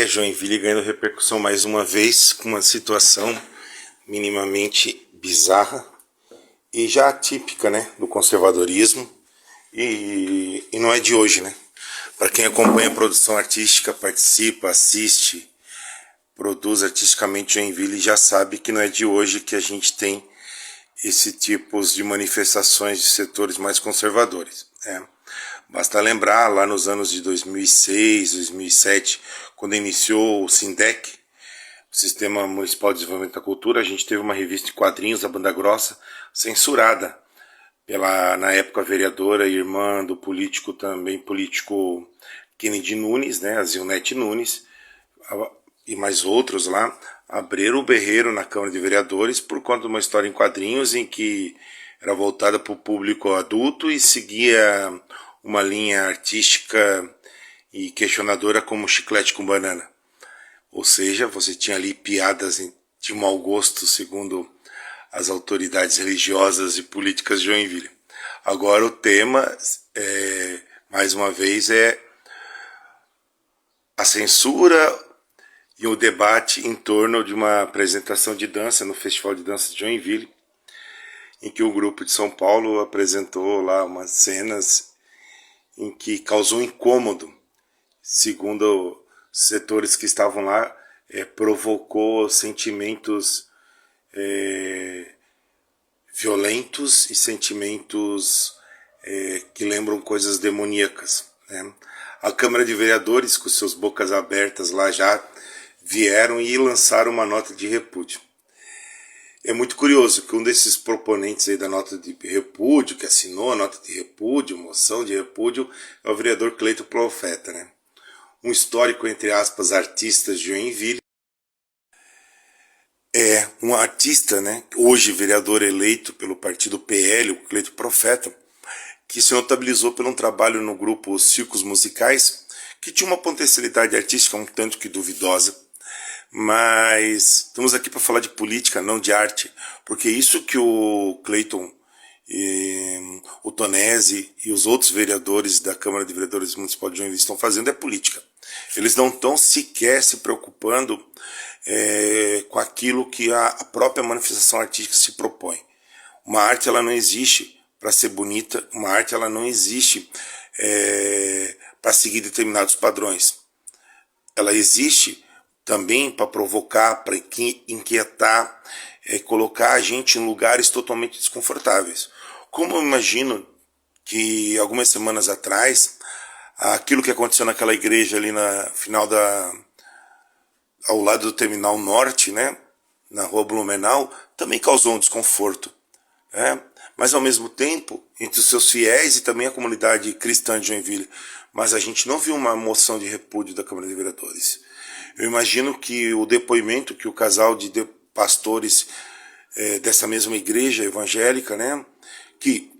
Joinville ganhando repercussão mais uma vez, com uma situação minimamente bizarra e já atípica, né, do conservadorismo, e não é de hoje, né? Para quem acompanha a produção artística, participa, assiste, produz artisticamente Joinville, já sabe que não é de hoje que a gente tem esse tipo de manifestações de setores mais conservadores, né? Basta lembrar lá nos anos de 2006, 2007, quando iniciou o SINDEC, o Sistema Municipal de Desenvolvimento da Cultura, a gente teve uma revista de quadrinhos da Banda Grossa censurada pela, na época, vereadora e irmã do político, também político Kennedy Nunes, né, a Zilnete Nunes, e mais outros lá, abriram o berreiro na Câmara de Vereadores por conta de uma história em quadrinhos em que era voltada para o público adulto e seguia uma linha artística e questionadora como Chiclete com Banana. Ou seja, você tinha ali piadas de mau gosto, segundo as autoridades religiosas e políticas de Joinville. Agora o tema, mais uma vez, é a censura e o debate em torno de uma apresentação de dança no Festival de Dança de Joinville, em que o grupo de São Paulo apresentou lá umas cenas em que causou incômodo, segundo setores que estavam lá, provocou sentimentos violentos e sentimentos que lembram coisas demoníacas, né? A Câmara de Vereadores, com seus bocas abertas lá, já vieram e lançaram uma nota de repúdio. É muito curioso que um desses proponentes aí da nota de repúdio, que assinou a nota de repúdio, moção de repúdio, é o vereador Cleito Profeta, né? Um histórico, entre aspas, artista de Joinville. É um artista, né? Hoje vereador eleito pelo partido PL, o Cleito Profeta, que se notabilizou por um trabalho no grupo Circos Musicais, que tinha uma potencialidade artística um tanto que duvidosa. Mas estamos aqui para falar de política, não de arte, porque isso que o Cleiton, o Tonesi e os outros vereadores da Câmara de Vereadores Municipal de Joinville estão fazendo é política. Eles não estão sequer se preocupando com aquilo que a própria manifestação artística se propõe. Uma arte ela não existe para ser bonita, uma arte ela não existe para seguir determinados padrões. Ela existe também para provocar, para inquietar, colocar a gente em lugares totalmente desconfortáveis. Como eu imagino que algumas semanas atrás, aquilo que aconteceu naquela igreja ali na final ao lado do Terminal Norte, né, na Rua Blumenau, também causou um desconforto, né? Mas ao mesmo tempo, entre os seus fiéis e também a comunidade cristã de Joinville, mas a gente não viu uma moção de repúdio da Câmara de Vereadores. Eu imagino que o depoimento que o casal de pastores dessa mesma igreja evangélica, né, que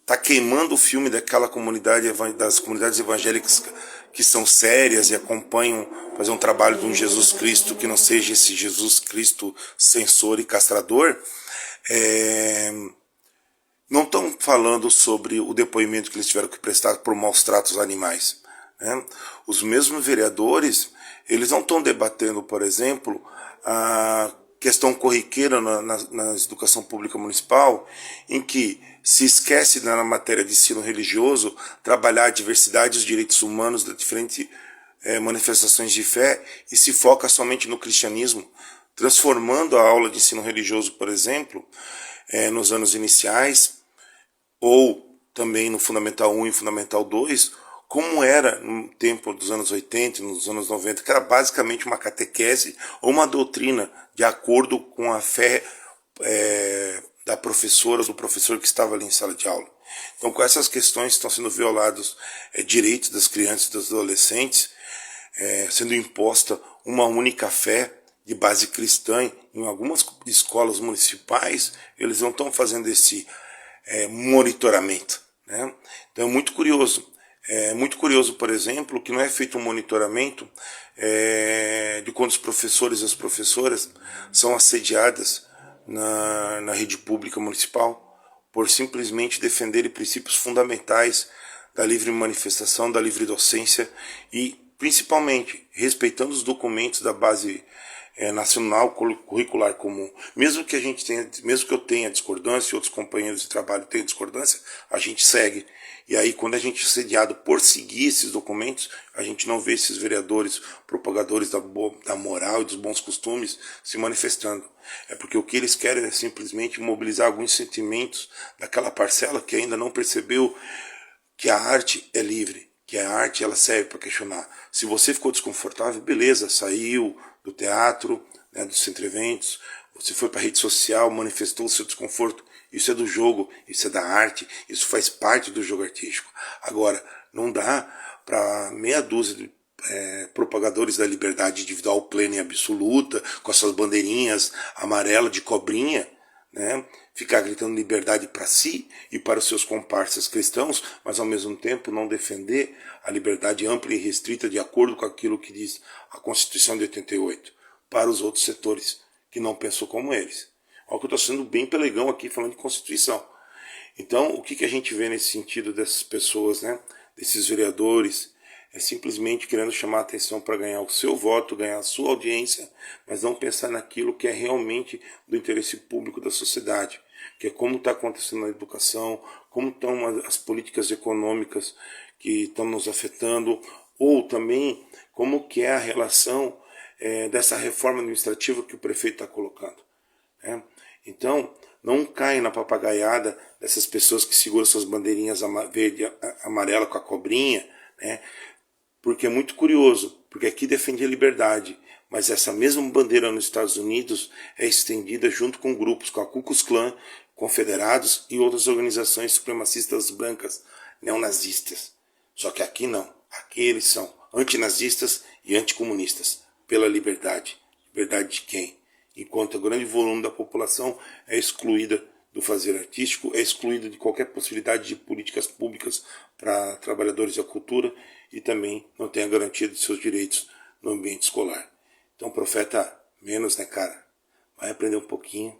está queimando o filme daquela comunidade, das comunidades evangélicas que são sérias e acompanham fazer um trabalho de um Jesus Cristo que não seja esse Jesus Cristo censor e castrador, não estão falando sobre o depoimento que eles tiveram que prestar por maus tratos animais, né? Os mesmos vereadores, eles não estão debatendo, por exemplo, a questão corriqueira na educação pública municipal, em que se esquece na matéria de ensino religioso trabalhar a diversidade e os direitos humanos das diferentes manifestações de fé e se foca somente no cristianismo, transformando a aula de ensino religioso, por exemplo, nos anos iniciais, ou também no Fundamental 1 e Fundamental 2, como era no tempo dos anos 80 e nos anos 90, que era basicamente uma catequese ou uma doutrina de acordo com a fé da professora ou do professor que estava ali em sala de aula. Então, com essas questões estão sendo violados direitos das crianças e dos adolescentes, sendo imposta uma única fé de base cristã em algumas escolas municipais, eles não estão fazendo esse monitoramento, né? Então é muito curioso. É muito curioso, por exemplo, que não é feito um monitoramento de quando os professores e as professoras são assediadas na rede pública municipal por simplesmente defenderem princípios fundamentais da livre manifestação, da livre docência e principalmente respeitando os documentos da base nacional curricular comum. Mesmo que eu tenha discordância e outros companheiros de trabalho tenham discordância, a gente segue. E aí, quando a gente é sediado por seguir esses documentos, a gente não vê esses vereadores propagadores da moral e dos bons costumes se manifestando. É porque o que eles querem é simplesmente mobilizar alguns sentimentos daquela parcela que ainda não percebeu que a arte é livre, que a arte ela serve para questionar. Se você ficou desconfortável, beleza, saiu do teatro, né, dos centro-eventos, você foi para a rede social, manifestou o seu desconforto. Isso é do jogo, isso é da arte, isso faz parte do jogo artístico. Agora, não dá para meia dúzia de propagadores da liberdade individual plena e absoluta, com as suas bandeirinhas amarelas de cobrinha, né, ficar gritando liberdade para si e para os seus comparsas cristãos, mas ao mesmo tempo não defender a liberdade ampla e restrita de acordo com aquilo que diz a Constituição de 88, para os outros setores que não pensam como eles. Olha que eu estou sendo bem pelegão aqui falando de Constituição. Então, o que a gente vê nesse sentido dessas pessoas, né, desses vereadores, é simplesmente querendo chamar a atenção para ganhar o seu voto, ganhar a sua audiência, mas não pensar naquilo que é realmente do interesse público da sociedade, que é como está acontecendo na educação, como estão as políticas econômicas que estão nos afetando, ou também como que é a relação dessa reforma administrativa que o prefeito está colocando. Né? Então, não caia na papagaiada dessas pessoas que seguram suas bandeirinhas verde e amarela com a cobrinha, né? Porque é muito curioso, porque aqui defende a liberdade, mas essa mesma bandeira nos Estados Unidos é estendida junto com grupos, com a Ku Klux Klan, confederados e outras organizações supremacistas brancas, neonazistas. Só que aqui não, aqui eles são antinazistas e anticomunistas, pela liberdade. Liberdade de quem? Enquanto o grande volume da população é excluída do fazer artístico, é excluída de qualquer possibilidade de políticas públicas para trabalhadores da cultura e também não tem a garantia de seus direitos no ambiente escolar. Então, profeta, menos, né, cara? Vai aprender um pouquinho.